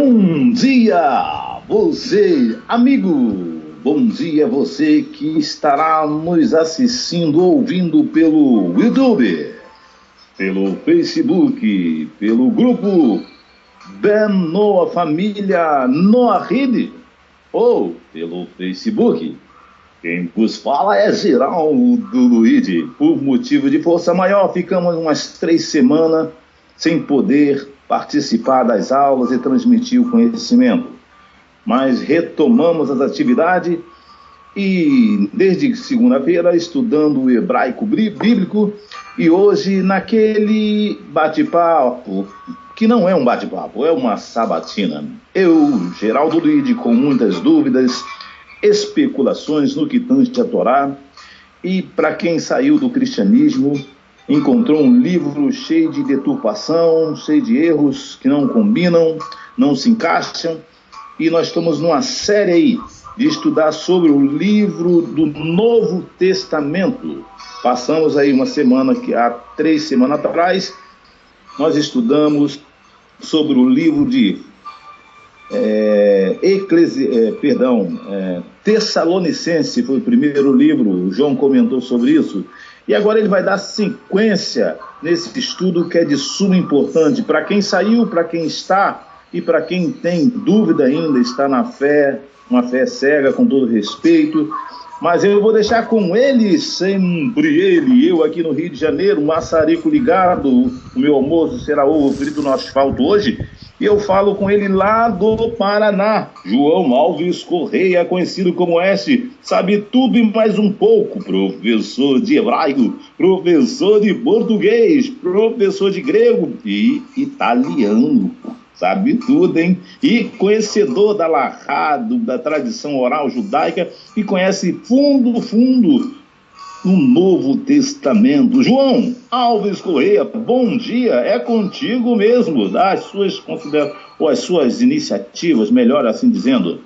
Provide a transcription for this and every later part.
Bom dia, você, amigo. Bom dia, você que estará nos assistindo, ouvindo pelo YouTube, pelo Facebook, pelo grupo Ben Noah Família Noah Rede, ou pelo Facebook. Quem vos fala é Geraldo Luigi. Por motivo de força maior, ficamos umas 3 semanas sem poder participar das aulas e transmitir o conhecimento. Mas retomamos as atividades e desde segunda-feira estudando o hebraico bíblico e hoje naquele bate-papo, que não é um bate-papo, é uma sabatina. Eu, Geraldo Luigi, com muitas dúvidas, especulações no que tange a Torá, e para quem saiu do cristianismo, encontrou um livro cheio de deturpação, cheio de erros que não combinam, não se encaixam, e nós estamos numa série aí de estudar sobre o livro do Novo Testamento. Passamos aí uma semana, que há 3 semanas atrás, nós estudamos sobre o livro de Tessalonicense, foi o primeiro livro, o João comentou sobre isso, e agora ele vai dar sequência nesse estudo que é de suma importância para quem saiu, para quem está e para quem tem dúvida ainda, está na fé, uma fé cega, com todo respeito. Mas eu vou deixar com ele, sempre ele, eu aqui no Rio de Janeiro, um maçarico ligado, o meu almoço será ovo frito no asfalto hoje, e eu falo com ele lá do Paraná, João Alves Correia, conhecido como S, sabe tudo e mais um pouco, professor de hebraico, professor de português, professor de grego e italiano. Sabe tudo, hein? E conhecedor da Lahá, da tradição oral judaica, e conhece fundo no Novo Testamento. João Alves Correia, bom dia, é contigo mesmo. Dá as suas considerações, ou as suas iniciativas, melhor assim dizendo.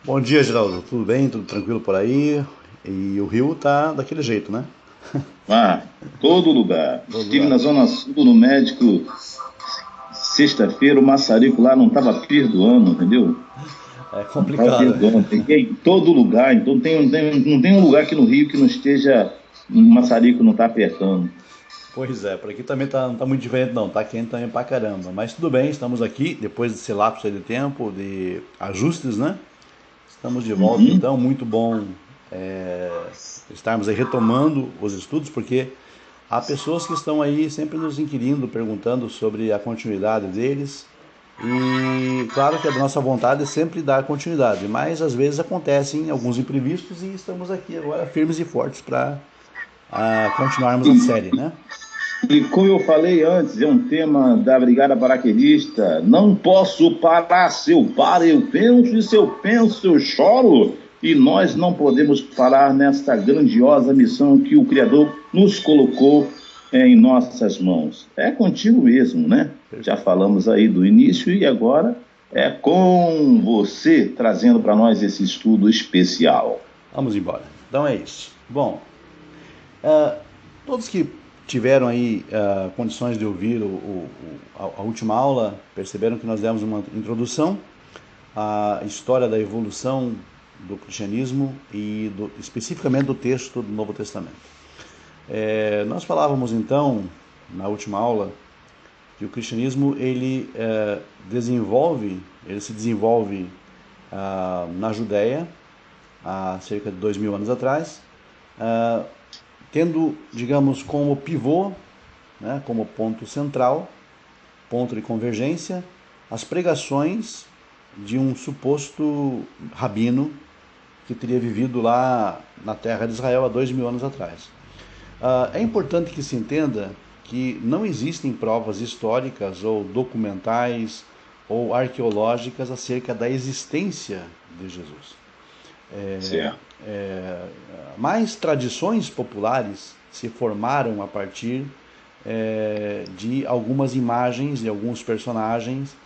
Bom dia, Geraldo. Tudo bem? Tudo tranquilo por aí? E o Rio tá daquele jeito, né? Todo lugar. Estive na Zona Sul, no médico. Sexta-feira o maçarico lá não estava perdoando, entendeu? É complicado. Tem em todo lugar, então não tem um lugar aqui no Rio que não esteja, um maçarico não está apertando. Pois é, por aqui também não tá muito diferente não, tá quente também pra caramba. Mas tudo bem, estamos aqui, depois desse lapso aí de tempo, de ajustes, né? Estamos de volta, então, muito bom estarmos aí retomando os estudos, porque há pessoas que estão aí sempre nos inquirindo, perguntando sobre a continuidade deles. E claro que a nossa vontade é sempre dar continuidade, mas às vezes acontecem alguns imprevistos e estamos aqui agora firmes e fortes para continuarmos a série, né? E como eu falei antes, é um tema da Brigada Paraquedista. Não posso parar, se eu paro eu penso, e se eu penso eu choro. E nós não podemos parar nesta grandiosa missão que o Criador nos colocou em nossas mãos. É contigo mesmo, né? Já falamos aí do início e agora é com você trazendo para nós esse estudo especial. Vamos embora. Então é isso. Bom, todos que tiveram aí condições de ouvir a última aula perceberam que nós demos uma introdução à história da evolução do cristianismo e especificamente do texto do Novo Testamento. Nós falávamos então na última aula que o cristianismo ele se desenvolve na Judéia há cerca de 2000 anos atrás, tendo, digamos, como pivô, né, como ponto central, ponto de convergência, as pregações de um suposto rabino que teria vivido lá na terra de Israel há 2000 anos atrás. É importante que se entenda que não existem provas históricas ou documentais ou arqueológicas acerca da existência de Jesus. Mais tradições populares se formaram a partir de algumas imagens de alguns personagens,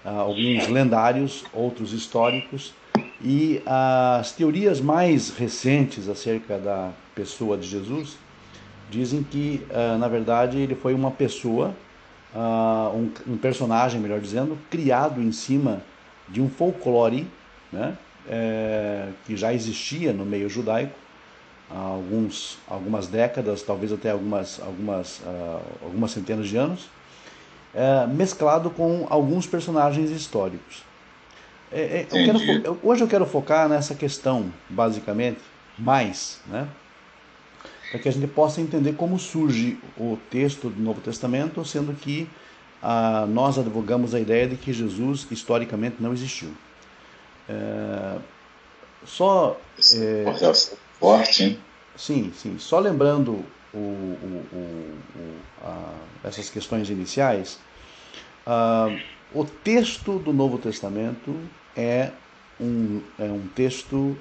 alguns lendários, outros históricos, e as teorias mais recentes acerca da pessoa de Jesus dizem que, na verdade, ele foi uma pessoa um personagem, melhor dizendo, criado em cima de um folclore, né, que já existia no meio judaico há algumas décadas, talvez até algumas centenas de anos, mesclado com alguns personagens históricos. Entendi. Hoje eu quero focar nessa questão, basicamente, mais, né, para que a gente possa entender como surge o texto do Novo Testamento, sendo que nós advogamos a ideia de que Jesus historicamente não existiu. Só, Essa importância forte, hein? sim, sim, só lembrando essas questões iniciais, o texto do Novo Testamento é um texto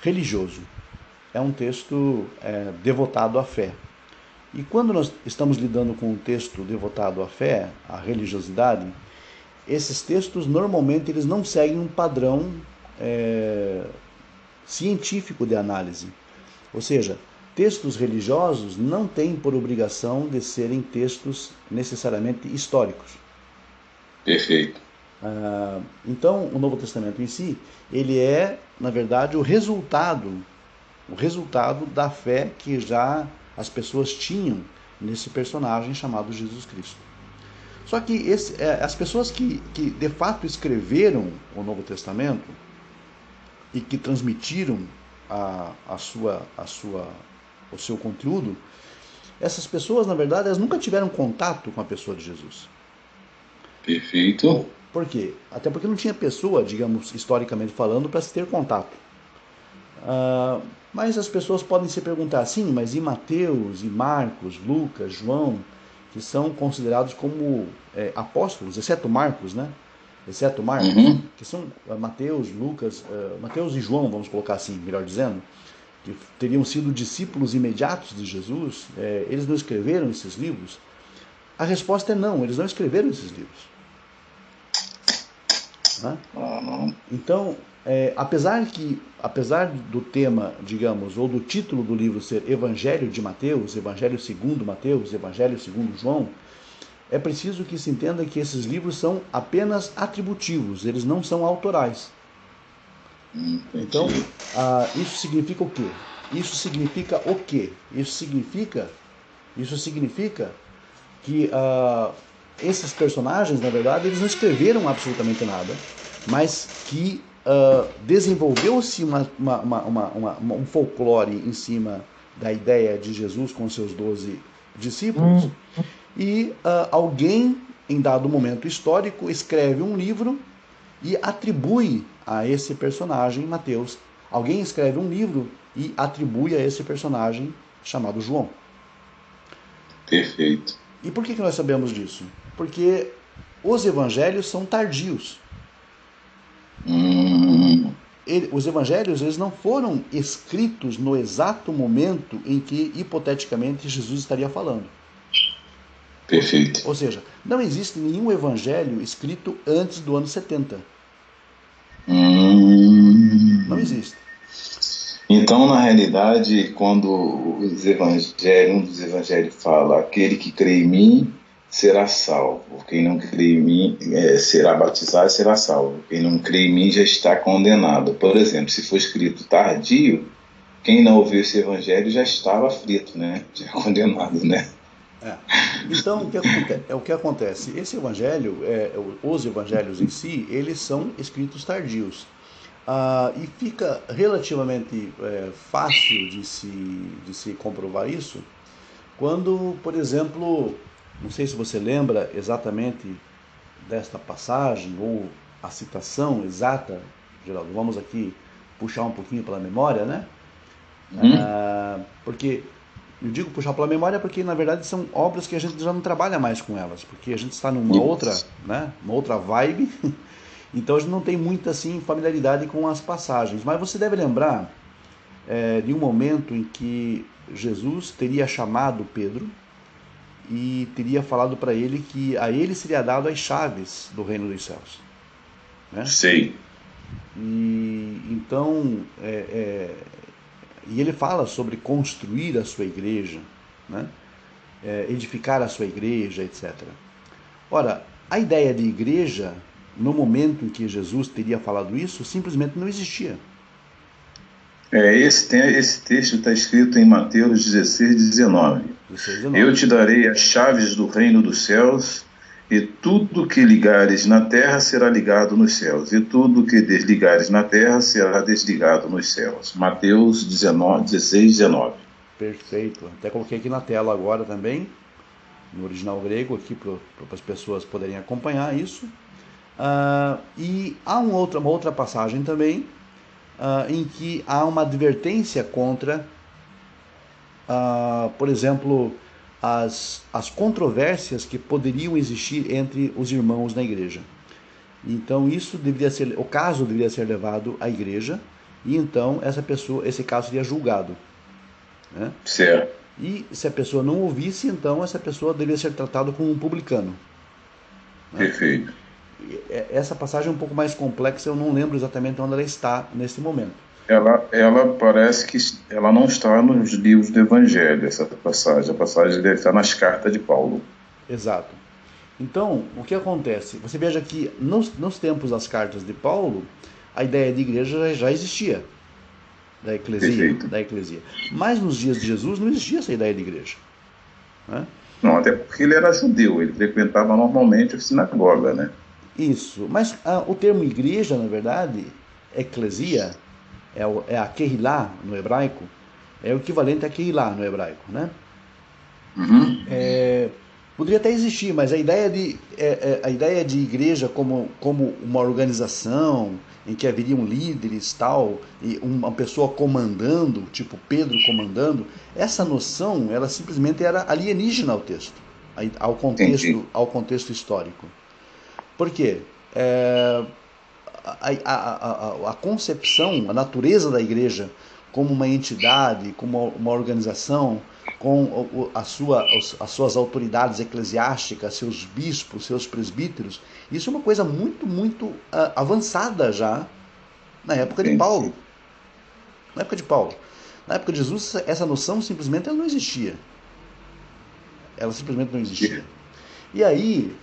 religioso, é um texto devotado à fé. E quando nós estamos lidando com um texto devotado à fé, à religiosidade, esses textos normalmente eles não seguem um padrão científico de análise. Ou seja, textos religiosos não têm por obrigação de serem textos necessariamente históricos. Perfeito. Então, o Novo Testamento em si, ele na verdade, o resultado da fé que já as pessoas tinham nesse personagem chamado Jesus Cristo. Só que as pessoas que de fato escreveram o Novo Testamento e que transmitiram o seu conteúdo, essas pessoas, na verdade, elas nunca tiveram contato com a pessoa de Jesus. Perfeito. Por quê? Até porque não tinha pessoa, digamos, historicamente falando, para se ter contato. Mas as pessoas podem se perguntar assim, mas e Mateus, e Marcos, Lucas, João, que são considerados como apóstolos, exceto Marcos, né? Exceto Marcos, que são Mateus, Lucas, Mateus e João, vamos colocar assim, melhor dizendo, que teriam sido discípulos imediatos de Jesus, eles não escreveram esses livros? A resposta é não, eles não escreveram esses livros. Né? Então, apesar do tema, digamos, ou do título do livro ser Evangelho de Mateus, Evangelho segundo Mateus, Evangelho segundo João, é preciso que se entenda que esses livros são apenas atributivos, eles não são autorais. Então, isso significa o quê? Isso significa o quê? Isso significa que esses personagens, na verdade, eles não escreveram absolutamente nada, mas que desenvolveu-se um folclore em cima da ideia de Jesus com seus 12 discípulos, e alguém, em dado momento histórico, escreve um livro e atribui a esse personagem, Mateus. Alguém escreve um livro e atribui a esse personagem chamado João. Perfeito. E por que nós sabemos disso? Porque os evangelhos são tardios. Os evangelhos eles não foram escritos no exato momento em que, hipoteticamente, Jesus estaria falando. Perfeito. Ou seja, não existe nenhum evangelho escrito antes do ano 70. Não existe. Então, na realidade, quando um dos evangelhos fala, aquele que crê em mim será salvo, quem não crê em mim será batizado e será salvo, quem não crê em mim já está condenado. Por exemplo, se for escrito tardio, quem não ouviu esse evangelho já estava frito, né? Já condenado, né? Então, o que acontece? Esse evangelho, os evangelhos em si, eles são escritos tardios. E fica relativamente fácil de se comprovar isso quando, por exemplo, não sei se você lembra exatamente desta passagem ou a citação exata, Geraldo, vamos aqui puxar um pouquinho pela memória, né? Porque eu digo puxar pela memória porque na verdade são obras que a gente já não trabalha mais com elas, porque a gente está numa outra, né, uma outra vibe. Então a gente não tem muita assim familiaridade com as passagens, mas você deve lembrar de um momento em que Jesus teria chamado Pedro e teria falado para ele que a ele seria dado as chaves do reino dos céus. Né? Sei. E então e ele fala sobre construir a sua igreja, né? edificar a sua igreja, etc. Ora, a ideia de igreja, no momento em que Jesus teria falado isso, simplesmente não existia. Esse texto está escrito em Mateus 16, 19. 16, 19. Eu te darei as chaves do reino dos céus, e tudo que ligares na terra será ligado nos céus, e tudo que desligares na terra será desligado nos céus. Mateus 19, 16, 19. Perfeito. Até coloquei aqui na tela agora também, no original grego, aqui para as pessoas poderem acompanhar isso. E há uma outra passagem também, em que há uma advertência contra, por exemplo, as controvérsias que poderiam existir entre os irmãos na igreja. Então o caso deveria ser levado à igreja, e então esse caso seria julgado, né? Certo. E se a pessoa não ouvisse, então essa pessoa deveria ser tratada como um publicano, né? Perfeito. Essa passagem é um pouco mais complexa, eu não lembro exatamente onde ela está nesse momento. Ela parece que ela não está nos livros do Evangelho, essa passagem. A passagem deve estar nas cartas de Paulo. Exato. Então, o que acontece? Você veja que nos tempos das cartas de Paulo, a ideia de igreja já existia, da eclesia. Mas nos dias de Jesus não existia essa ideia de igreja, né? Não, até porque ele era judeu, ele frequentava normalmente a sinagoga, né? Isso, mas o termo igreja, na verdade, eclesia, é a Kehilá no hebraico, é o equivalente a Kehilá no hebraico, né? Uhum. Poderia até existir, mas a ideia de igreja como uma organização em que haveriam líderes, tal, e uma pessoa comandando, tipo Pedro comandando, essa noção, ela simplesmente era alienígena ao texto, Entendi. ao contexto histórico. Por quê? A concepção, a natureza da igreja como uma entidade, como uma organização, com as suas autoridades eclesiásticas, seus bispos, seus presbíteros, isso é uma coisa muito, muito avançada já na época de Paulo. Na época de Paulo. Na época de Jesus, essa noção simplesmente ela não existia. Ela simplesmente não existia. E aí,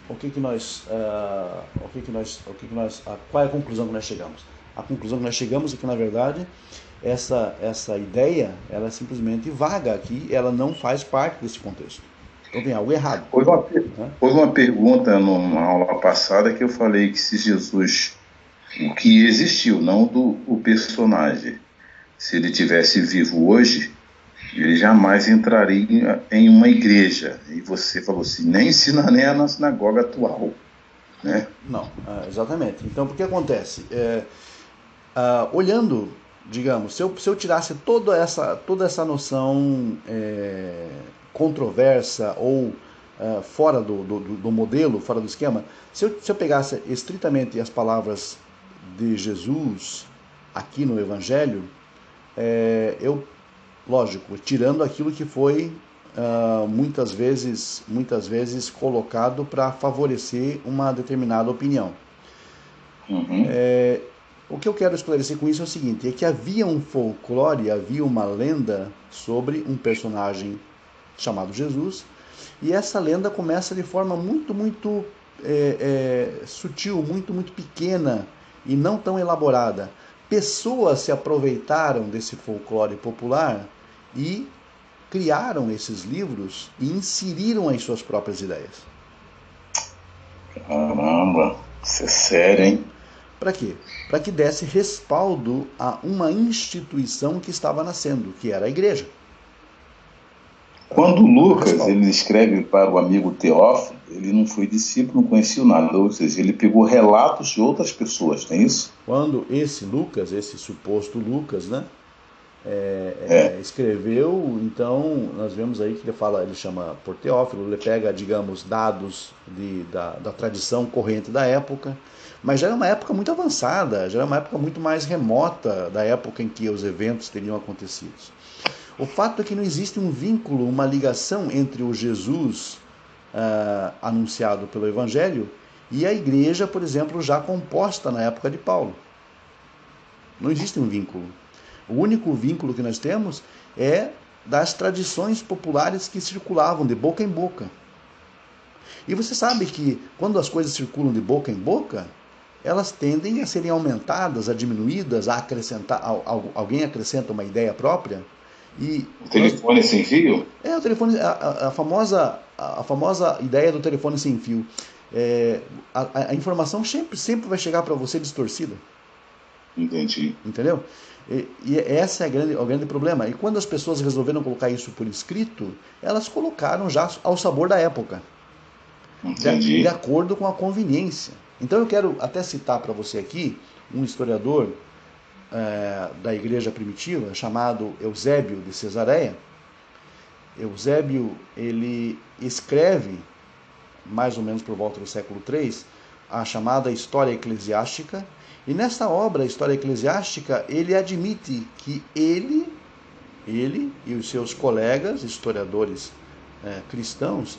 qual é a conclusão que nós chegamos? A conclusão que nós chegamos é que, na verdade, essa ideia, ela é simplesmente vaga aqui, ela não faz parte desse contexto. Então tem algo errado. Houve uma pergunta numa aula passada que eu falei que se Jesus, o que existiu, não o personagem, se ele tivesse vivo hoje, ele jamais entraria em uma igreja. E você falou assim, nem na sinagoga atual, né? Não, exatamente. Então, o que acontece? Olhando, digamos, se eu tirasse toda essa noção controversa ou fora do modelo, fora do esquema, se eu pegasse estritamente as palavras de Jesus aqui no Evangelho, lógico, tirando aquilo que foi muitas vezes colocado para favorecer uma determinada opinião. Uhum. O que eu quero esclarecer com isso é o seguinte, é que havia um folclore, havia uma lenda sobre um personagem chamado Jesus, e essa lenda começa de forma muito, muito sutil, muito, muito pequena e não tão elaborada. Pessoas se aproveitaram desse folclore popular e criaram esses livros e inseriram as suas próprias ideias. Caramba, isso é sério, hein? Para quê? Para que desse respaldo a uma instituição que estava nascendo, que era a igreja. Quando Lucas ele escreve para o amigo Teófilo, ele não foi discípulo, não conhecia nada, ou seja, ele pegou relatos de outras pessoas, não é isso? Quando esse Lucas, esse suposto Lucas, né, escreveu, então nós vemos aí que ele chama por Teófilo, ele pega, digamos, dados da tradição corrente da época, mas já era uma época muito avançada, já era uma época muito mais remota da época em que os eventos teriam acontecido. O fato é que não existe um vínculo, uma ligação entre o Jesus anunciado pelo Evangelho e a igreja, por exemplo, já composta na época de Paulo. Não existe um vínculo. O único vínculo que nós temos é das tradições populares que circulavam de boca em boca. E você sabe que quando as coisas circulam de boca em boca, elas tendem a serem aumentadas, a diminuídas, a acrescentar, alguém acrescenta uma ideia própria. E o telefone sem fio? o telefone, a famosa ideia do telefone sem fio. A informação sempre vai chegar para você distorcida. Entendi. Entendeu? E esse é o grande problema. E quando as pessoas resolveram colocar isso por escrito, elas colocaram já ao sabor da época. Entendi. De acordo com a conveniência. Então eu quero até citar para você aqui um historiador da igreja primitiva, chamado Eusébio de Cesareia. Eusébio, ele escreve, mais ou menos por volta do século III, a chamada História Eclesiástica, e nessa obra, História Eclesiástica, ele admite que ele e os seus colegas, historiadores cristãos,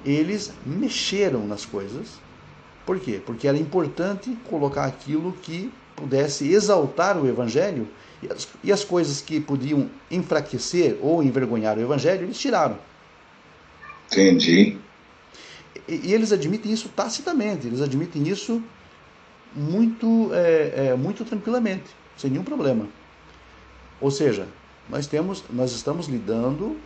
eles mexeram nas coisas. Por quê? Porque era importante colocar aquilo que pudesse exaltar o Evangelho, e as coisas que podiam enfraquecer ou envergonhar o Evangelho, eles tiraram. Entendi. E eles admitem isso tacitamente, eles admitem isso muito tranquilamente, sem nenhum problema. Ou seja, nós estamos lidando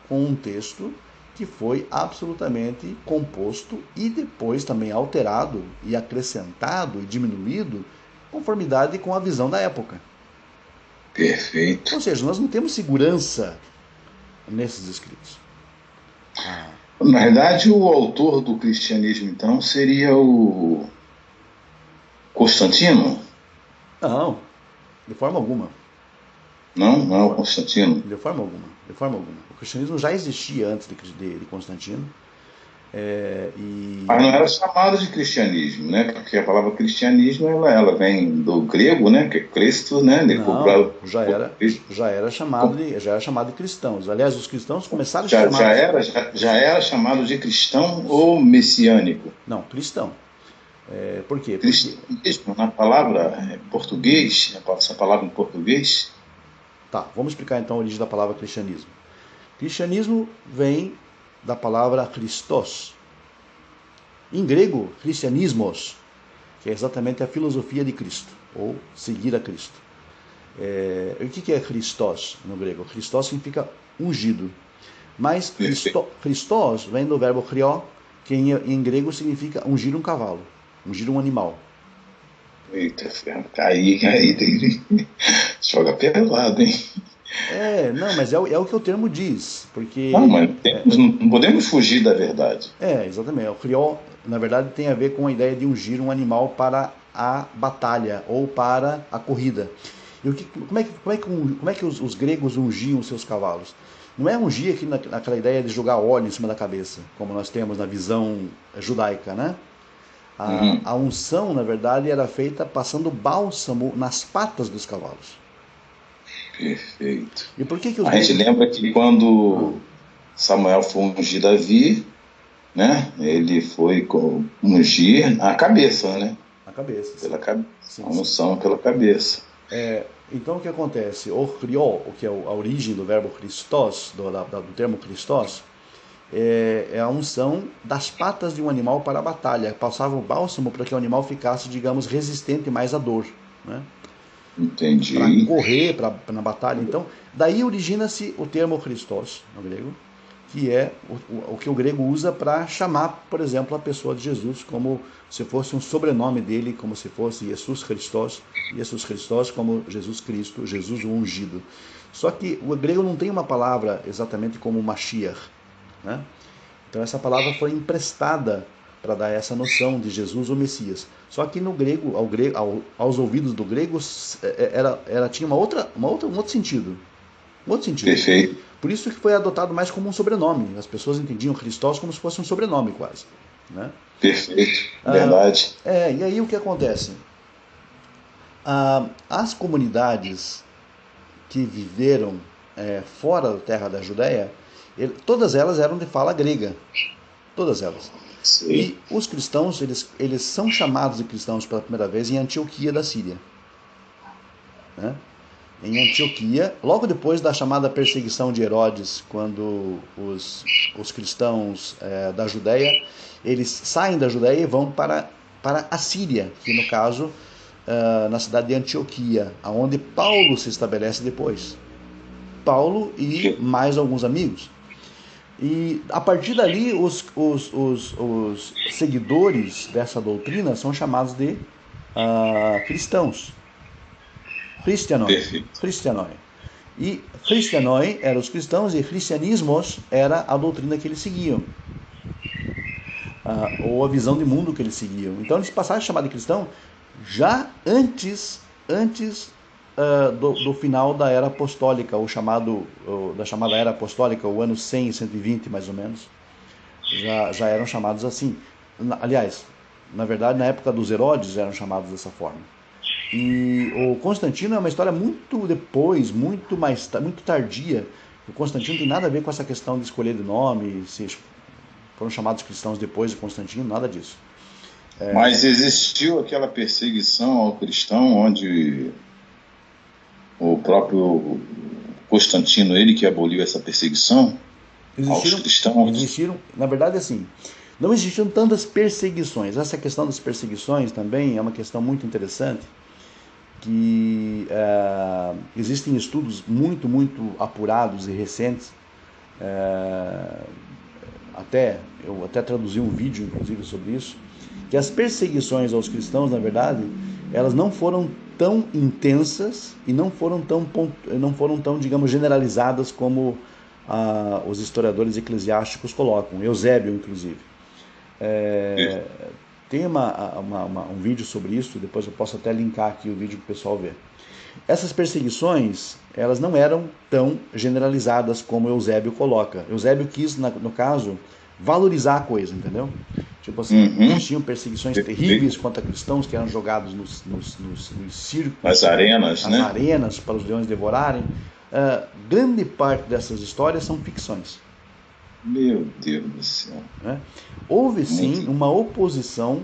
com um texto que foi absolutamente composto e depois também alterado e acrescentado e diminuído conformidade com a visão da época. Perfeito. Ou seja, nós não temos segurança nesses escritos. Na verdade, o autor do cristianismo, então, seria o Constantino? Não, de forma alguma. Não é o Constantino? De forma alguma. O cristianismo já existia antes de Constantino. Mas não era chamado de cristianismo, né? Porque a palavra cristianismo ela vem do grego, né? Que é Cristo, né? Não, já era chamado de cristãos. Aliás, os cristãos começaram a se chamar... Já era chamado de cristão ou messiânico? Não, cristão. Por quê? Cristianismo, na palavra português, essa palavra em português. Tá, vamos explicar então a origem da palavra cristianismo. Cristianismo vem da palavra Christos. Em grego, cristianismos, que é exatamente a filosofia de Cristo, ou seguir a Cristo. O que é Christos no grego? Christos significa ungido. Mas Christos vem do verbo krió, que em grego significa ungir um cavalo, ungir um animal. Eita, aí joga pelado, hein? Não, mas é o que o termo diz, porque... Não, mas não podemos fugir da verdade. Exatamente. O krió, na verdade, tem a ver com a ideia de ungir um animal para a batalha ou para a corrida. E como é que os gregos ungiam os seus cavalos? Não é ungir aqui naquela ideia de jogar óleo em cima da cabeça, como nós temos na visão judaica, né? A unção, na verdade, era feita passando bálsamo nas patas dos cavalos. Perfeito. E por que a gente lembra que quando Samuel foi ungir Davi, né? Ele foi ungir a cabeça, né? A cabeça. Pela cabeça. A unção pela cabeça. Então o que acontece? O krió, que é a origem do verbo Christos, do termo Christos, é a unção das patas de um animal para a batalha. Passava o bálsamo para que o animal ficasse, digamos, resistente mais à dor, né? Entendi. Para correr na batalha. Então, daí origina-se o termo Christos, no grego, que é o que o grego usa para chamar, por exemplo, a pessoa de Jesus como se fosse um sobrenome dele, como se fosse Jesus Christos como Jesus Cristo, Jesus o ungido. Só que o grego não tem uma palavra exatamente como Mashiach, né? Então essa palavra foi emprestada para dar essa noção de Jesus o Messias. Só que no grego, aos ouvidos do grego, tinha um outro sentido. Perfeito. Por isso que foi adotado mais como um sobrenome. As pessoas entendiam Christos como se fosse um sobrenome quase, né? Perfeito, verdade. E aí o que acontece? As comunidades que viveram fora da terra da Judéia, todas elas eram de fala grega. Todas elas. Sim. E os cristãos, eles são chamados de cristãos pela primeira vez em Antioquia da Síria, né? em Antioquia, logo depois da chamada perseguição de Herodes, quando os cristãos da Judéia, eles saem da Judéia e vão para a Síria, que no caso, na cidade de Antioquia, onde Paulo se estabelece depois. Paulo e mais alguns amigos. E a partir dali, os seguidores dessa doutrina são chamados de cristãos. Christianoi. E Christianoi eram os cristãos e cristianismos era a doutrina que eles seguiam. Ou a visão de mundo que eles seguiam. Então eles passaram a chamar de cristão já antes do final da Era Apostólica, da chamada Era Apostólica, o ano 100 e 120 mais ou menos, já eram chamados assim. Aliás, na verdade, na época dos Herodes eram chamados dessa forma. E o Constantino é uma história muito depois, muito tardia. O Constantino tem nada a ver com essa questão de escolher de nome, se foram chamados cristãos depois de Constantino, nada disso. Mas existiu aquela perseguição ao cristão, onde o próprio Constantino, ele que aboliu essa perseguição aos cristãos? Existiram, na verdade, assim, não existiram tantas perseguições. Essa questão das perseguições também é uma questão muito interessante, que existem estudos muito apurados e recentes. Eu até traduzi um vídeo, inclusive, sobre isso, que as perseguições aos cristãos, na verdade, elas não foram tão intensas e não foram tão, digamos, generalizadas como os historiadores eclesiásticos colocam, Eusébio, inclusive. Tem um vídeo sobre isso, depois eu posso até linkar aqui o vídeo para o pessoal ver. Essas perseguições, elas não eram tão generalizadas como Eusébio coloca. Eusébio quis, no caso, valorizar a coisa, entendeu? Tipo assim, existiam perseguições terríveis contra cristãos que eram jogados nos circos, nas arenas, nas arenas para os leões devorarem. Grande parte dessas histórias são ficções. Meu Deus do céu. Houve sim uma oposição,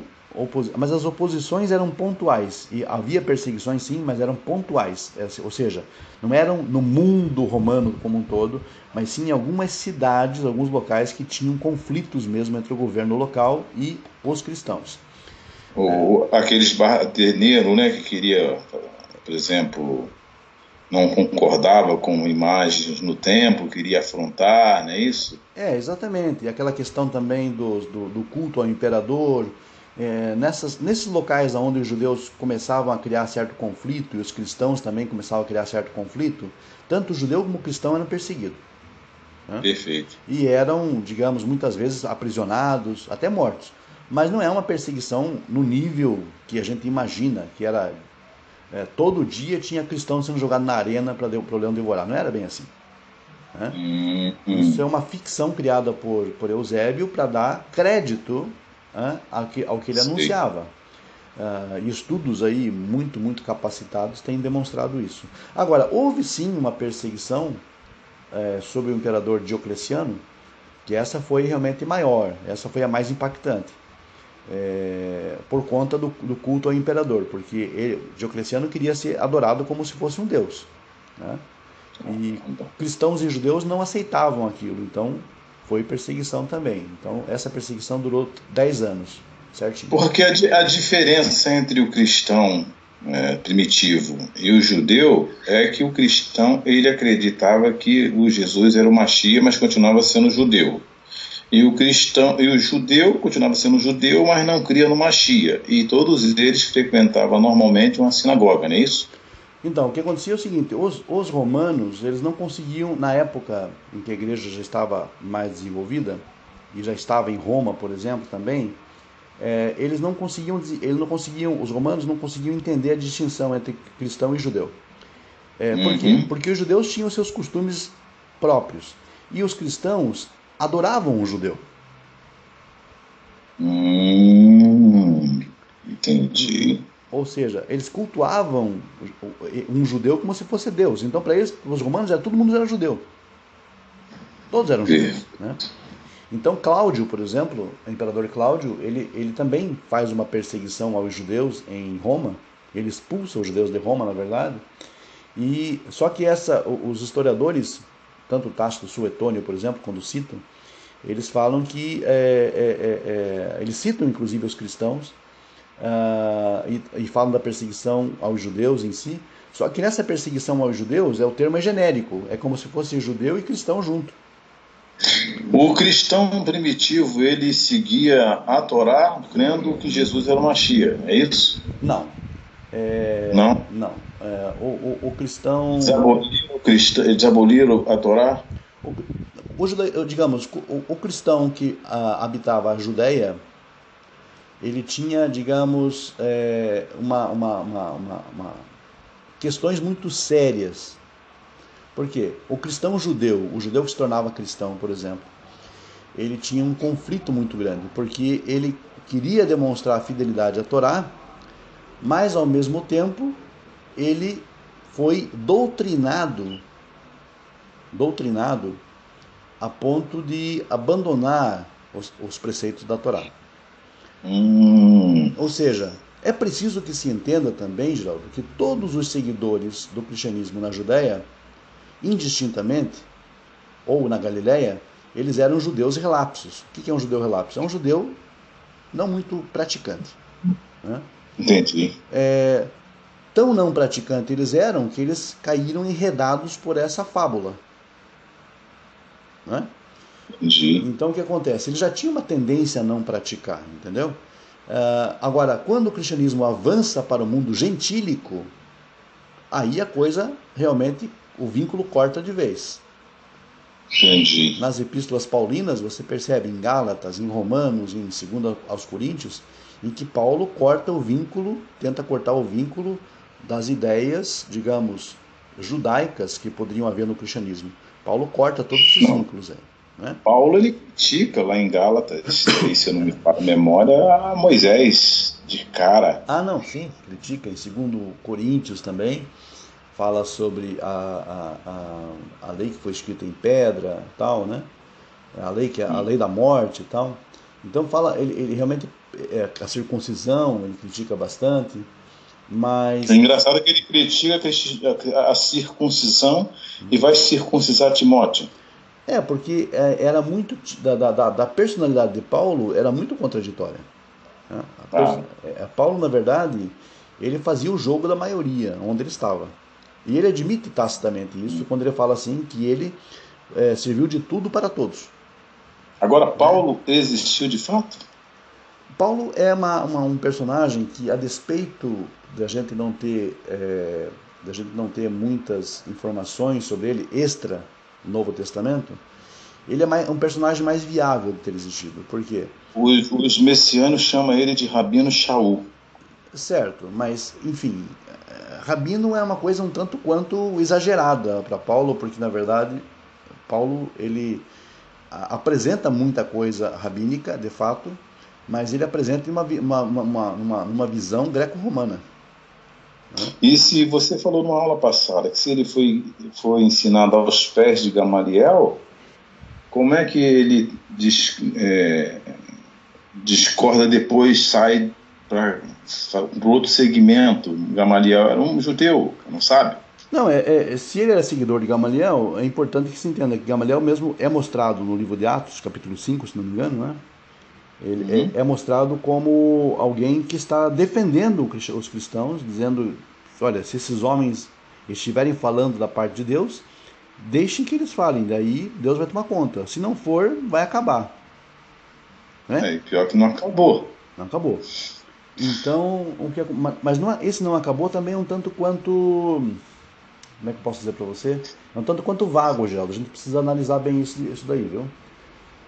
mas as oposições eram pontuais. E havia perseguições sim, mas eram pontuais. Ou seja, não eram no mundo romano como um todo, mas sim em algumas cidades, alguns locais que tinham conflitos mesmo entre o governo local e os cristãos. Aqueles barraterneiros, né, que queria, por exemplo, não concordava com imagens no templo, queria afrontar, não é isso? Exatamente. E aquela questão também do culto ao imperador. Nesses locais onde os judeus começavam a criar certo conflito e os cristãos também começavam a criar certo conflito, tanto o judeu como o cristão eram perseguidos. Perfeito. E eram, digamos, muitas vezes aprisionados, até mortos. Mas não é uma perseguição no nível que a gente imagina, que era todo dia tinha cristão sendo jogado na arena para o leão devorar. Não era bem assim. Isso é uma ficção criada por Eusébio para dar crédito ao que ele anunciava. E estudos aí muito capacitados têm demonstrado isso. Agora, houve sim uma perseguição sobre o imperador Diocleciano, que essa foi realmente maior, essa foi a mais impactante, por conta do culto ao imperador, porque Diocleciano queria ser adorado como se fosse um deus, e cristãos e judeus não aceitavam aquilo, então foi perseguição também. Então essa perseguição durou 10 anos, certinho. Porque a diferença entre o cristão primitivo e o judeu é que o cristão, ele acreditava que o Jesus era o Machia, mas continuava sendo judeu. E o judeu continuava sendo judeu, mas não cria no Machia. E todos eles frequentavam normalmente uma sinagoga, não é isso? Então, o que acontecia é o seguinte, os romanos, eles não conseguiam, na época em que a igreja já estava mais desenvolvida, e já estava em Roma, por exemplo, também, os romanos não conseguiam entender a distinção entre cristão e judeu. Por quê? Porque os judeus tinham seus costumes próprios, e os cristãos adoravam o judeu. Entendi. Ou seja, eles cultuavam um judeu como se fosse Deus. Então, para eles, os romanos, todo mundo era judeu. Todos eram judeus, né? Então, Cláudio, por exemplo, o imperador Cláudio, ele também faz uma perseguição aos judeus em Roma. Ele expulsa os judeus de Roma, na verdade. E só que os historiadores, tanto Tácito e Suetônio, por exemplo, quando citam, eles falam que eles citam inclusive os cristãos e falam da perseguição aos judeus em si. Só que nessa perseguição aos judeus, o termo é genérico, é como se fosse judeu e cristão junto. O cristão primitivo, ele seguia a Torá crendo que Jesus era o Mashiach, é isso? Não. Não? Não. O cristão... Eles aboliram a Torá? Digamos, o cristão que habitava a Judéia, ele tinha, digamos, questões muito sérias. Por quê? O judeu que se tornava cristão, por exemplo, ele tinha um conflito muito grande, porque ele queria demonstrar a fidelidade à Torá, mas ao mesmo tempo ele foi doutrinado a ponto de abandonar os preceitos da Torá. Ou seja, é preciso que se entenda também, Geraldo, que todos os seguidores do cristianismo na Judéia, indistintamente, ou na Galileia, eles eram judeus relapsos. O que é um judeu relapso? É um judeu não muito praticante. Né? Entendi. Tão não praticante eles eram que eles caíram enredados por essa fábula. Né? Entendi. Então o que acontece? Ele já tinha uma tendência a não praticar, entendeu? Agora, quando o cristianismo avança para o mundo gentílico, aí a coisa realmente, o vínculo corta de vez. Entendi. Nas epístolas paulinas, você percebe em Gálatas, em Romanos, em 2 aos Coríntios, em que Paulo tenta cortar o vínculo das ideias, digamos, judaicas que poderiam haver no cristianismo. Paulo corta todos esses vínculos aí. Né? Paulo, ele critica lá em Gálatas, se eu não me falha a memória, a Moisés, de cara. Não, sim, critica. Em 2 Coríntios também, fala sobre a lei que foi escrita em pedra, tal, né? A lei da morte e tal. Então ele realmente, a circuncisão, ele critica bastante, mas... É engraçado que ele critica a circuncisão e vai circuncisar Timóteo. Porque era muito, da personalidade de Paulo, era muito contraditória. Né? Paulo, na verdade, ele fazia o jogo da maioria, onde ele estava. E ele admite tacitamente isso quando ele fala assim que ele serviu de tudo para todos. Agora, Paulo existiu de fato? Paulo é um personagem que, a despeito da gente não ter muitas informações sobre ele extra Novo Testamento, ele é um personagem mais viável de ter existido. Por quê? Os messianos chamam ele de Rabino Shaul. Certo, mas, enfim, rabino é uma coisa um tanto quanto exagerada para Paulo, porque, na verdade, Paulo, ele apresenta muita coisa rabínica, de fato, mas ele apresenta uma visão greco-romana. E se você falou numa aula passada que se ele foi ensinado aos pés de Gamaliel, como é que ele discorda depois, sai para outro segmento? Gamaliel era um judeu, não sabe? Não, se ele era seguidor de Gamaliel, é importante que se entenda que Gamaliel mesmo é mostrado no livro de Atos, capítulo 5, se não me engano, né? Ele é mostrado como alguém que está defendendo os cristãos, dizendo, olha, se esses homens estiverem falando da parte de Deus, deixem que eles falem, daí Deus vai tomar conta. Se não for, vai acabar. Né? Pior que não acabou. Não acabou. Então, mas esse não acabou também é um tanto quanto... Como é que eu posso dizer para você? É um tanto quanto vago, Geraldo. A gente precisa analisar bem isso daí, viu?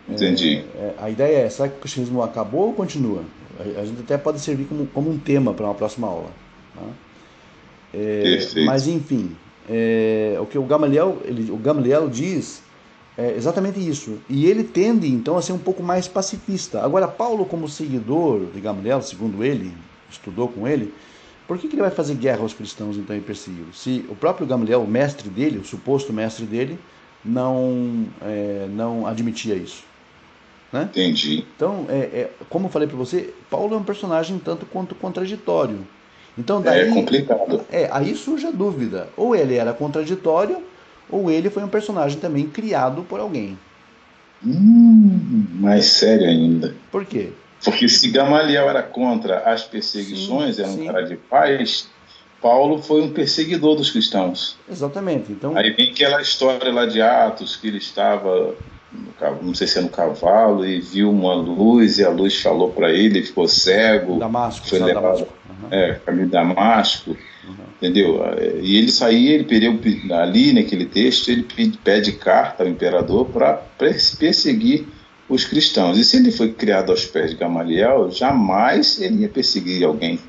Entendi. A ideia é, será que o cristianismo acabou ou continua? A gente até pode servir como um tema para uma próxima aula. Tá? Perfeito. Mas, enfim, o que o Gamaliel diz é exatamente isso. E ele tende, então, a ser um pouco mais pacifista. Agora, Paulo, como seguidor de Gamaliel, segundo ele, estudou com ele, por que ele vai fazer guerra aos cristãos, então, e persegui-los? Se o próprio Gamaliel, o mestre dele, o suposto mestre dele, não admitia isso. Né? Entendi. Então, como eu falei para você, Paulo é um personagem tanto quanto contraditório. Então É daí, complicado. aí surge a dúvida. Ou ele era contraditório, ou ele foi um personagem também criado por alguém. Mais sério ainda. Por quê? Porque se Gamaliel era contra as Sim, perseguições, era um sim, cara de paz, Paulo foi um perseguidor dos cristãos. exatamente. Então, Aí vem aquela história lá de Atos, que ele estava, não sei se é no cavalo, e viu uma luz, e a luz falou para ele, ele ficou cego, Damasco, foi cidade de levado Damasco. Uhum, caminho de Damasco, uhum. entendeu? E ele saía, ele pediu, ali naquele texto, ele pede carta ao imperador para perseguir os cristãos. E se ele foi criado aos pés de Gamaliel, jamais ele ia perseguir alguém.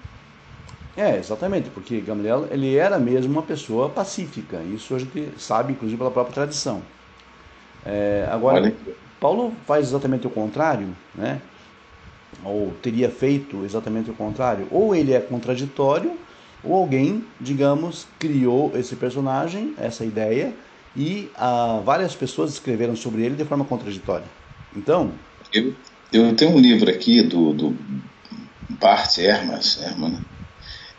Exatamente, porque Gamaliel ele era mesmo uma pessoa pacífica. Isso a gente sabe, inclusive, pela própria tradição. Agora, Olha, Paulo faz exatamente o contrário, né? Ou teria feito exatamente o contrário. Ou ele é contraditório, ou alguém, digamos, criou esse personagem, essa ideia, e várias pessoas escreveram sobre ele de forma contraditória. Então, eu tenho um livro aqui do Bart Ehrman.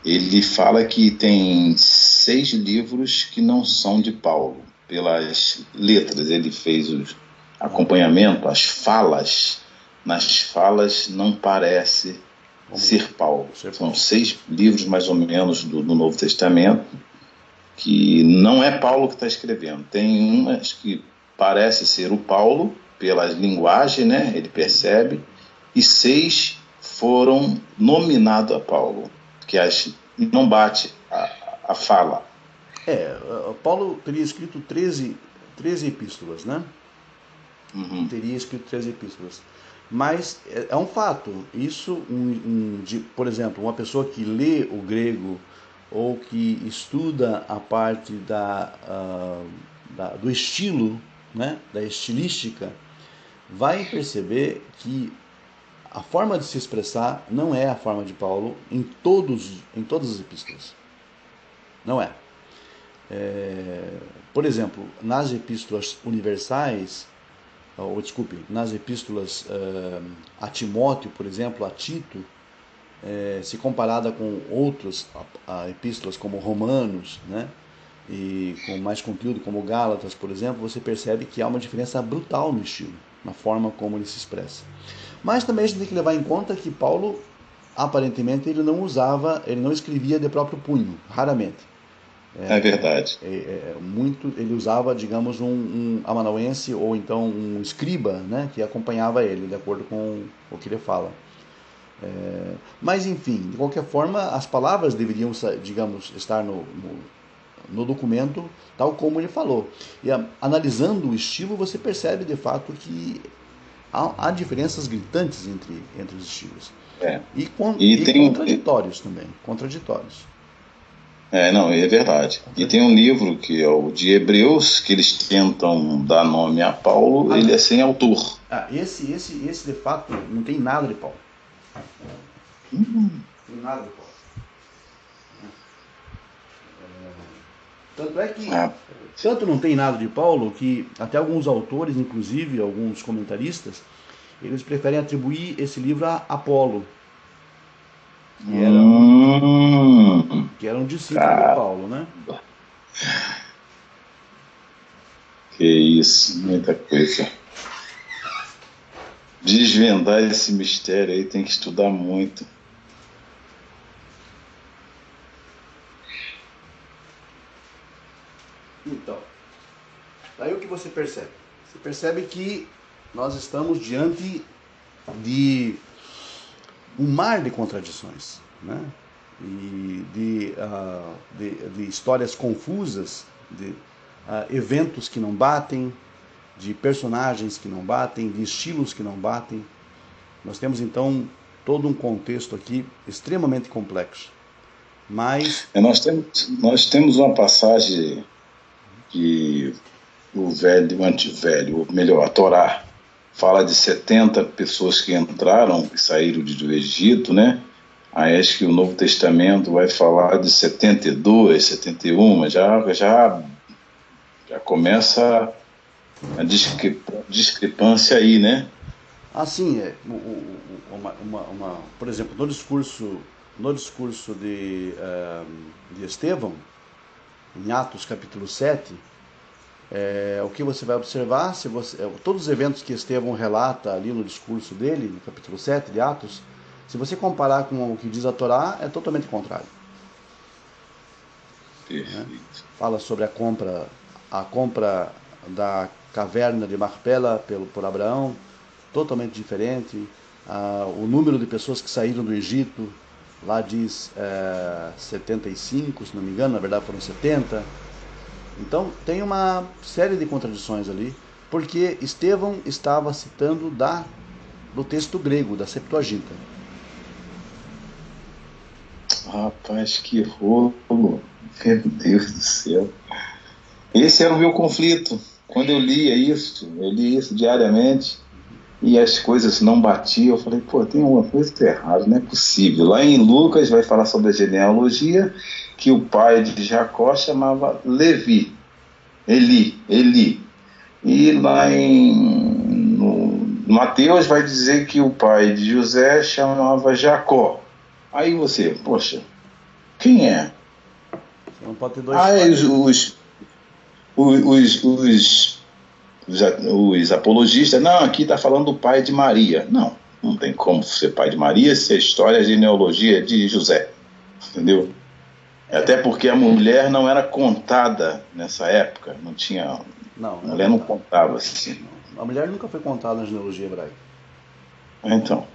Ele fala que tem 6 livros que não são de Paulo, pelas letras. Ele fez o acompanhamento, as falas. Nas falas não parece ser Paulo. São 6 livros, mais ou menos, do Novo Testamento, que não é Paulo que está escrevendo. Tem umas que parece ser o Paulo, pela linguagem, né? Ele percebe, e 6 foram nominados a Paulo, que não bate a fala. Paulo teria escrito 13 epístolas, né? Uhum. Teria escrito 13 epístolas. Mas é um fato. Isso, por exemplo, uma pessoa que lê o grego ou que estuda a parte do estilo, né, da estilística, vai perceber que a forma de se expressar não é a forma de Paulo em todas as epístolas. Não é. Por exemplo, nas epístolas universais, ou desculpe, nas epístolas a Timóteo, por exemplo, a Tito, se comparada com outras epístolas como Romanos, né, e com mais conteúdo como Gálatas, por exemplo, você percebe que há uma diferença brutal no estilo, na forma como ele se expressa. Mas também a gente tem que levar em conta que Paulo, aparentemente, ele não escrevia de próprio punho, raramente. É verdade. Ele usava, digamos, um amanuense ou então um escriba, né, que acompanhava ele, de acordo com o que ele fala. Mas, enfim, de qualquer forma, as palavras deveriam, digamos, estar no documento tal como ele falou. E analisando o estilo, você percebe de fato que há diferenças gritantes entre os estilos. E contraditórios também. Contraditórios. Não, é verdade. E tem um livro que é o de Hebreus, que eles tentam dar nome a Paulo, ele é sem autor. Esse de fato não tem nada de Paulo. Não tem nada de Paulo. Tanto é que tanto não tem nada de Paulo que até alguns autores, inclusive alguns comentaristas, eles preferem atribuir esse livro a Apolo, que era um discípulo de Paulo, né? Que isso, muita coisa. Desvendar esse mistério aí tem que estudar muito. Então, daí o que você percebe? Você percebe que nós estamos diante de um mar de contradições, né? E de histórias confusas, de eventos que não batem, de personagens que não batem, de estilos que não batem. Nós temos então todo um contexto aqui extremamente complexo. Mas nós temos uma passagem que o antivelho, ou melhor, a Torá, fala de 70 pessoas que entraram e saíram do Egito, né? Aí acho que o Novo Testamento vai falar de 72, 71, já começa a discrepância aí, né? Assim, por exemplo, no discurso no discurso de Estevão, em Atos capítulo 7, o que você vai observar, todos os eventos que Estevão relata ali no discurso dele, no capítulo 7 de Atos, se você comparar com o que diz a Torá, é totalmente contrário. Perfeito. Né? Fala sobre a compra da caverna de Macpela por Abraão, totalmente diferente. O número de pessoas que saíram do Egito, lá diz 75, se não me engano, na verdade foram 70. Então tem uma série de contradições ali, porque Estevão estava citando do texto grego, da Septuaginta. Rapaz, que rolo! Meu Deus do céu! Esse era o meu conflito. Quando eu li isso diariamente e as coisas não batiam, eu falei, pô, tem alguma coisa errada, não é possível. Lá em Lucas vai falar sobre a genealogia, que o pai de Jacó chamava Levi, Eli. E lá no Mateus vai dizer que o pai de José chamava Jacó. Aí você, poxa, quem é? Você não pode ter dois pais. Os apologistas, não, aqui está falando do pai de Maria. Não tem como ser pai de Maria se a história, a genealogia é de José, entendeu? Até porque a mulher não era contada nessa época, não tinha... Não, a mulher não contava assim. A mulher nunca foi contada na genealogia hebraica. Então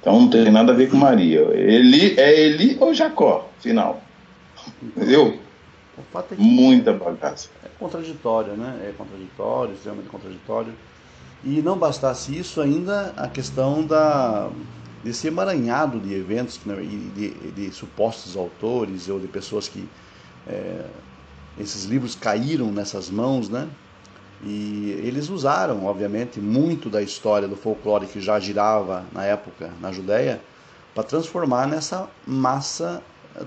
não tem nada a ver com Maria. Eli ou Jacó, final. Entendeu? O fato é que muita bagaça. É contraditório, né? É contraditório, extremamente contraditório. E não bastasse isso, ainda a questão desse emaranhado de eventos de supostos autores ou de pessoas que esses livros caíram nessas mãos, né? E eles usaram, obviamente, muito da história do folclore que já girava na época na Judéia para transformar nessa massa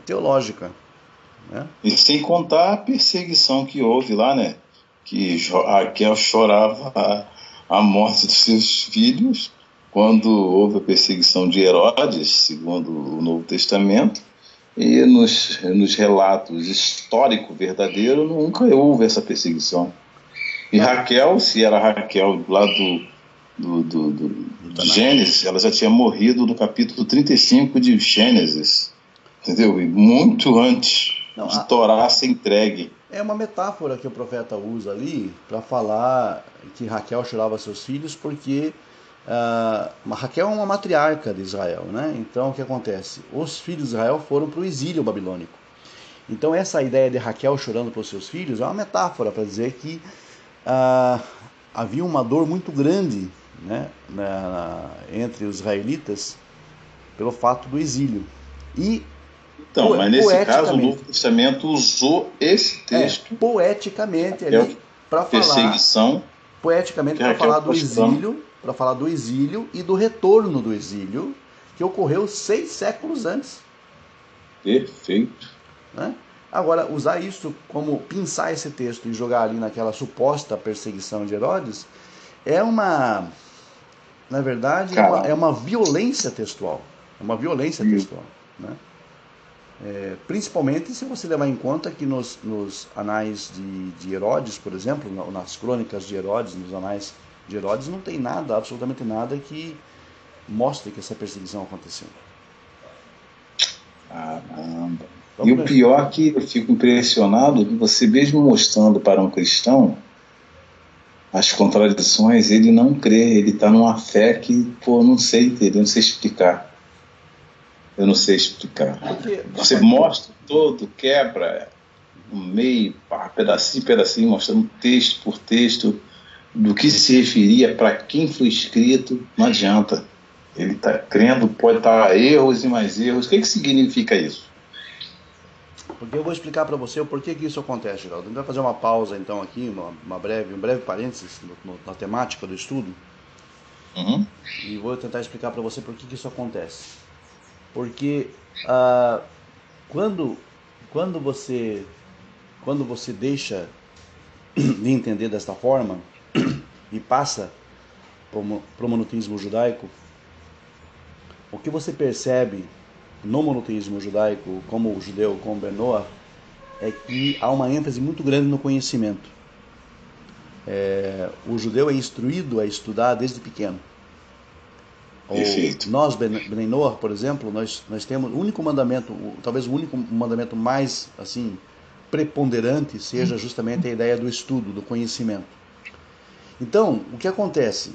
teológica. Né? E sem contar a perseguição que houve lá, né? Que Raquel chorava a morte dos seus filhos quando houve a perseguição de Herodes, segundo o Novo Testamento, e nos relatos históricos verdadeiros nunca houve essa perseguição. E Raquel, se era Raquel lá do Gênesis, ela já tinha morrido no capítulo 35 de Gênesis, entendeu? E muito antes de Torá ser entregue. É uma metáfora que o profeta usa ali para falar que Raquel chorava seus filhos porque Raquel é uma matriarca de Israel, né? Então o que acontece? Os filhos de Israel foram para o exílio babilônico. Então essa ideia de Raquel chorando pelos seus filhos é uma metáfora para dizer que havia uma dor muito grande, né, entre os israelitas pelo fato do exílio. Então, mas nesse caso o Novo Testamento usou esse texto poeticamente ali para falar perseguição, poeticamente para falar do exílio e do retorno do exílio que ocorreu 6 séculos antes. Perfeito. Né? Agora, usar isso como pinçar esse texto e jogar ali naquela suposta perseguição de Herodes na verdade, é uma violência textual. É uma violência textual. Né? Principalmente se você levar em conta que nos anais de Herodes, por exemplo, nas crônicas de Herodes, nos anais de Herodes, não tem nada, absolutamente nada que mostre que essa perseguição aconteceu. Caramba. E o pior é que eu fico impressionado que você mesmo mostrando para um cristão as contradições, ele não crê, ele está numa fé que, não sei entender, não sei explicar. Eu não sei explicar. Você mostra todo, quebra no meio, pedacinho, mostrando texto por texto do que se referia, para quem foi escrito, não adianta. Ele está crendo, pode estar erros e mais erros. O que significa isso? Porque eu vou explicar para você o porquê que isso acontece, Geraldo. A gente vai fazer uma pausa então aqui, um breve parênteses na temática do estudo. Uhum. E vou tentar explicar para você por que isso acontece. Porque quando você deixa de entender desta forma e passa para o monoteísmo judaico, o que você percebe no monoteísmo judaico, como o judeu, como Ben Noach, é que há uma ênfase muito grande no conhecimento. O judeu é instruído a estudar desde pequeno. Perfeito. Nós, Ben Noach, por exemplo, nós temos o único mandamento, talvez o único mandamento mais assim preponderante seja justamente a ideia do estudo, do conhecimento. Então, o que acontece?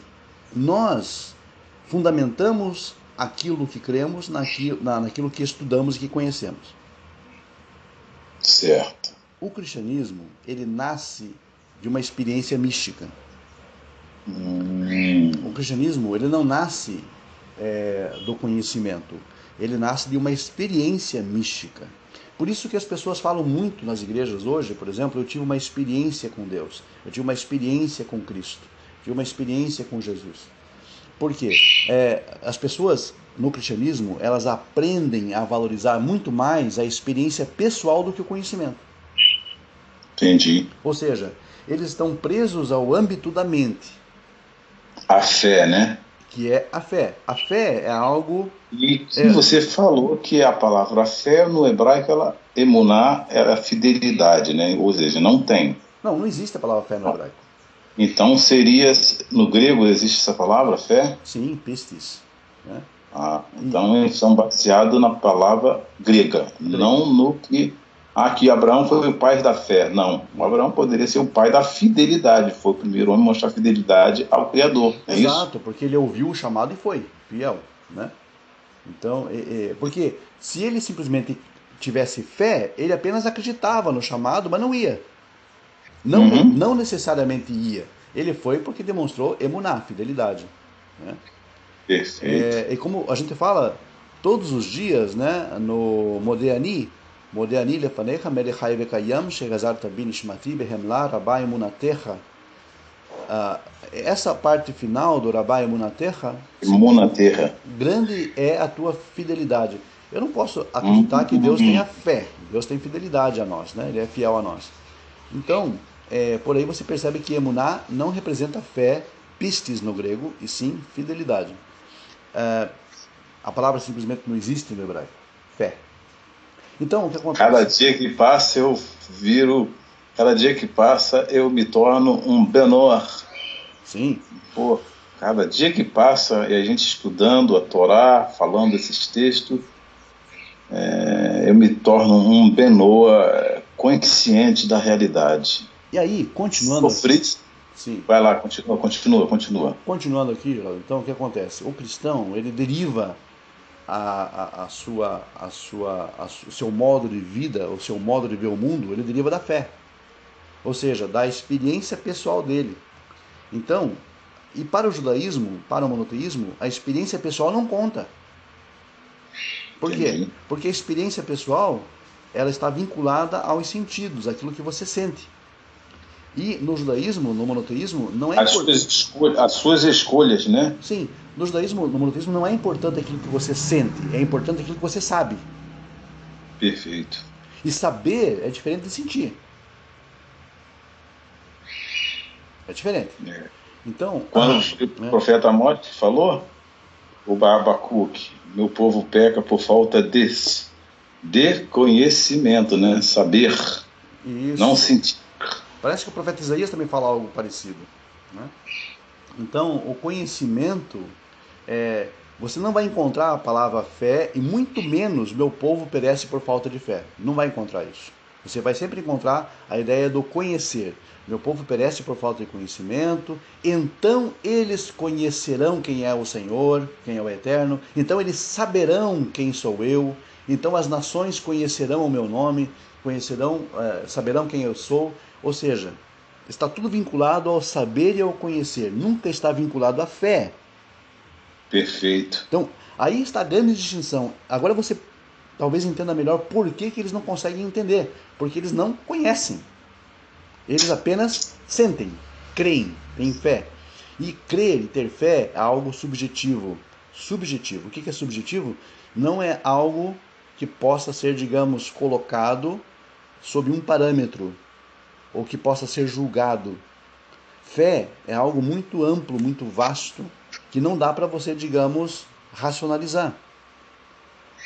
Nós fundamentamos aquilo que cremos naquilo que estudamos e que conhecemos. Certo. O cristianismo, ele nasce de uma experiência mística. O cristianismo, ele não nasce do conhecimento, ele nasce de uma experiência mística. Por isso que as pessoas falam muito nas igrejas hoje, por exemplo, eu tive uma experiência com Deus, eu tive uma experiência com Cristo, tive uma experiência com Jesus. Por quê? As pessoas no cristianismo, elas aprendem a valorizar muito mais a experiência pessoal do que o conhecimento. Entendi. Ou seja, eles estão presos ao âmbito da mente. A fé, né? Que é a fé. A fé é algo... E você falou que a palavra fé no hebraico, emuná, era fidelidade, né? Ou seja, não tem. Não existe a palavra fé no hebraico. Então seria, no grego existe essa palavra, fé? Sim, pistis. Né? Então eles são baseados na palavra grega, não no que Abraão foi o pai da fé. Não, o Abraão poderia ser o pai da fidelidade, foi o primeiro homem a mostrar fidelidade ao Criador, é isso? Exato, porque ele ouviu o chamado e foi fiel, né? Então, porque se ele simplesmente tivesse fé, ele apenas acreditava no chamado, mas não ia. Não necessariamente ia. Ele foi porque demonstrou emuná, fidelidade. Né? Perfeito. E como a gente fala todos os dias, né, no Modeani lefanecha melechai vekayam shegazarta bin ishmati behemla rabai emunatecha. Essa parte final do rabai emunatecha, grande é a tua fidelidade. Eu não posso acreditar que Deus tenha fé. Deus tem fidelidade a nós, né? Ele é fiel a nós. Então, por aí você percebe que emuná não representa fé, pistis no grego, e sim fidelidade. A palavra simplesmente não existe no hebraico. Fé. Então, o que acontece? Cada dia que passa cada dia que passa eu me torno um Ben Noach. Sim. Cada dia que passa e a gente estudando a Torá, falando esses textos, eu me torno um Ben Noach consciente da realidade. E aí, continuando... Sim. Vai lá, continua. Continuando aqui, Geraldo, então o que acontece? O cristão, ele deriva o seu modo de vida, o seu modo de ver o mundo, ele deriva da fé. Ou seja, da experiência pessoal dele. Então, e para o judaísmo, para o monoteísmo, a experiência pessoal não conta. Por quê? Porque a experiência pessoal, ela está vinculada aos sentidos, aquilo que você sente. E no judaísmo, no monoteísmo, não é as suas escolhas, né? Sim, no judaísmo, no monoteísmo não é importante aquilo que você sente, é importante aquilo que você sabe. Perfeito. E saber é diferente de sentir. É diferente. Então, quando o profeta Amós falou, o Abacuque, meu povo peca por falta de conhecimento, né? Saber, isso. Não sentir. Parece que o profeta Isaías também fala algo parecido. Né? Então, o conhecimento, você não vai encontrar a palavra fé, e muito menos meu povo perece por falta de fé. Não vai encontrar isso. Você vai sempre encontrar a ideia do conhecer. Meu povo perece por falta de conhecimento, então eles conhecerão quem é o Senhor, quem é o Eterno, então eles saberão quem sou eu, então as nações conhecerão o meu nome, saberão quem eu sou. Ou seja, está tudo vinculado ao saber e ao conhecer, nunca está vinculado à fé. Perfeito. Então, aí está a grande distinção. Agora você talvez entenda melhor por que eles não conseguem entender, porque eles não conhecem. Eles apenas sentem, creem, têm fé. E crer e ter fé é algo subjetivo. Subjetivo. O que é subjetivo? Não é algo que possa ser, digamos, colocado sob um parâmetro, ou que possa ser julgado. Fé é algo muito amplo, muito vasto, que não dá para você, digamos, racionalizar.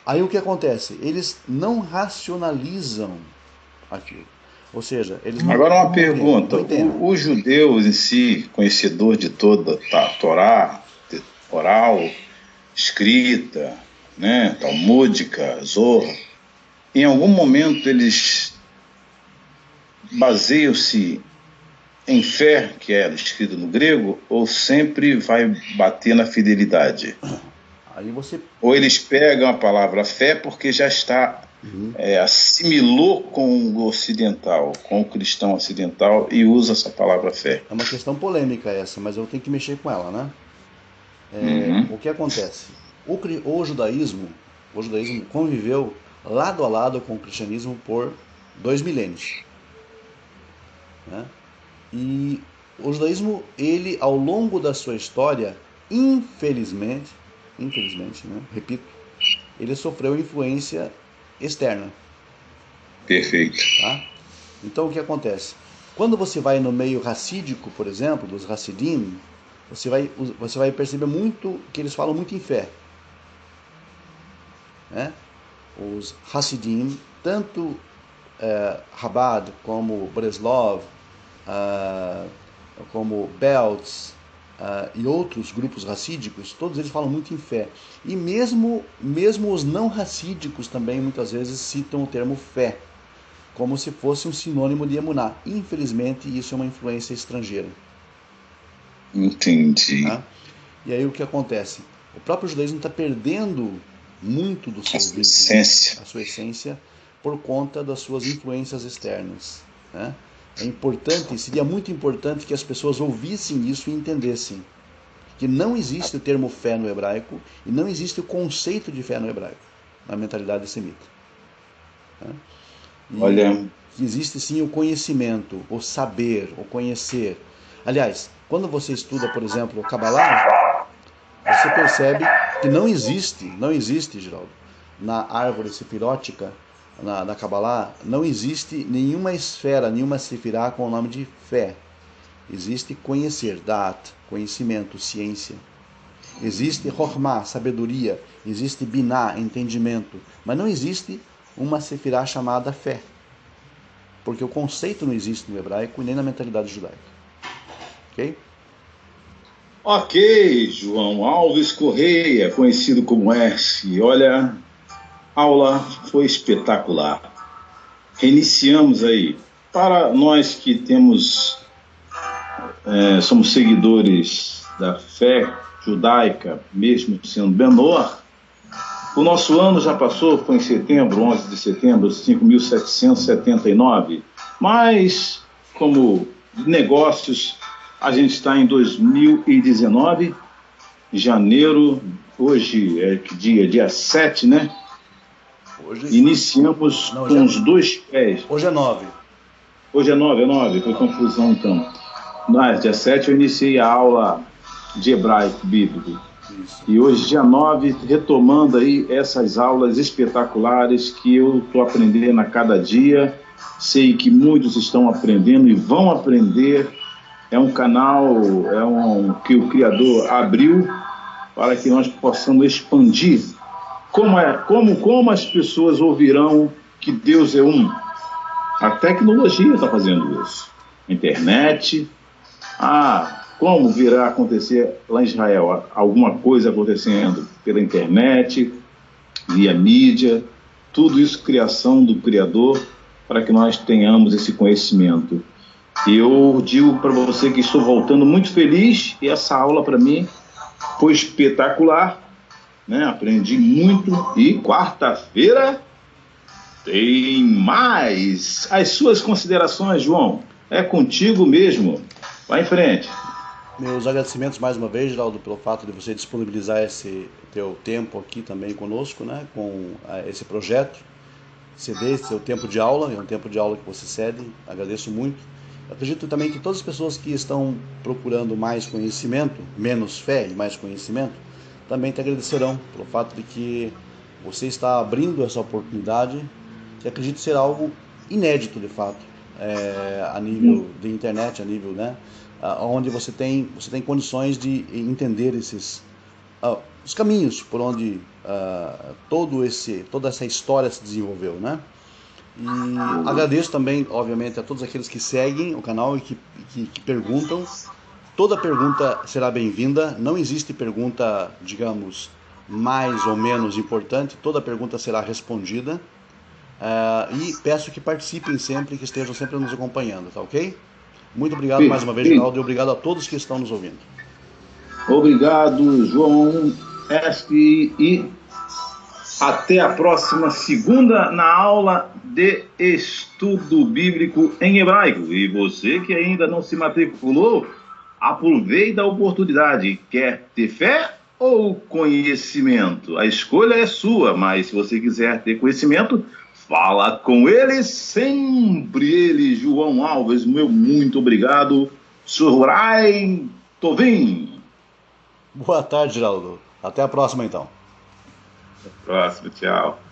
Aí o que acontece? Eles não racionalizam aquilo. Ou seja, eles não Agora uma compreendem, pergunta: não entendem. o judeu em si, conhecedor de toda a Torá, oral, escrita, né, talmúdica, Zohar, em algum momento eles baseiam-se em fé, que era escrito no grego, ou sempre vai bater na fidelidade? Aí você. Ou eles pegam a palavra fé porque já está assimilou com o ocidental, com o cristão ocidental e usa essa palavra fé. É uma questão polêmica essa, mas eu tenho que mexer com ela, né? Uhum. O que acontece? O judaísmo conviveu lado a lado com o cristianismo por 2 milênios, né? E o judaísmo, ele ao longo da sua história, infelizmente, né, repito, ele sofreu influência externa, Perfeito. tá? Então o que acontece? Quando você vai no meio racídico, por exemplo, dos Hassidim, você vai perceber muito que eles falam muito em fé, né? Os Hassidim, tanto Chabad como Breslov, como Belz e outros grupos racídicos, todos eles falam muito em fé. E mesmo os não racídicos também muitas vezes citam o termo fé, como se fosse um sinônimo de emuná. Infelizmente, isso é uma influência estrangeira. Entendi. Tá? E aí o que acontece? O próprio judaísmo está perdendo muito do seu vínculo, Essência. a sua essência, por conta das suas influências externas. Né? É importante, seria muito importante que as pessoas ouvissem isso e entendessem que não existe o termo fé no hebraico e não existe o conceito de fé no hebraico, na mentalidade semita. Né? E Olha, que existe sim o conhecimento, o saber, o conhecer. Aliás, quando você estuda, por exemplo, o Kabbalah, você percebe que não existe, Geraldo, na árvore sefirótica, na Kabbalah, não existe nenhuma esfera, nenhuma sefirá com o nome de fé. Existe conhecer, dat, conhecimento, ciência. Existe Chokhmah, sabedoria. Existe Binah, entendimento. Mas não existe uma sefirá chamada fé. Porque o conceito não existe no hebraico e nem na mentalidade judaica. Ok? ok, João Alves Correia, conhecido como S. Olha, a aula foi espetacular. Reiniciamos aí. Para nós que somos seguidores da fé judaica, mesmo sendo menor, o nosso ano já passou, foi em setembro, 11 de setembro, 5.779, mas como negócios, a gente está em 2019, janeiro, hoje é que dia? Dia 7, né? Hoje, Iniciamos não, com os dois pés. Hoje é 9. Hoje é 9, foi confusão então. Mas dia 7 eu iniciei a aula de hebraico bíblico. Isso. E hoje, dia 9, retomando aí essas aulas espetaculares que eu estou aprendendo a cada dia. Sei que muitos estão aprendendo e vão aprender. É um canal que o Criador abriu para que nós possamos expandir. Como as pessoas ouvirão que Deus é um? A tecnologia está fazendo isso. A internet. Como virá acontecer lá em Israel? Alguma coisa acontecendo pela internet, via mídia, tudo isso criação do Criador para que nós tenhamos esse conhecimento. E eu digo para você que estou voltando muito feliz e essa aula para mim foi espetacular, né? Aprendi muito e quarta-feira tem mais. As suas considerações, João, é contigo mesmo. Vai em frente. Meus agradecimentos mais uma vez, Geraldo, pelo fato de você disponibilizar esse teu tempo aqui também conosco, né, com esse projeto. Ceder esse seu tempo de aula, é um tempo de aula que você cede, agradeço muito. Eu acredito também que todas as pessoas que estão procurando mais conhecimento, menos fé e mais conhecimento, também te agradecerão pelo fato de que você está abrindo essa oportunidade, que acredito ser algo inédito de fato, a nível de internet, a nível, né, onde você tem condições de entender os caminhos por onde toda essa história se desenvolveu, né? E agradeço também, obviamente, a todos aqueles que seguem o canal e que perguntam. Toda pergunta será bem-vinda, não existe pergunta, digamos, mais ou menos importante, toda pergunta será respondida. E peço que participem sempre, que estejam sempre nos acompanhando, tá ok? Muito obrigado mais uma vez, Geraldo, e obrigado a todos que estão nos ouvindo. Obrigado, João Esque, e até a próxima segunda na aula de estudo bíblico em hebraico. E você que ainda não se matriculou, aproveite a oportunidade. Quer ter fé ou conhecimento? A escolha é sua, mas se você quiser ter conhecimento, fala com ele sempre. Ele, João Alves, meu muito obrigado. Surrai Tovim. Boa tarde, Geraldo. Até a próxima, então. Até a próxima, tchau.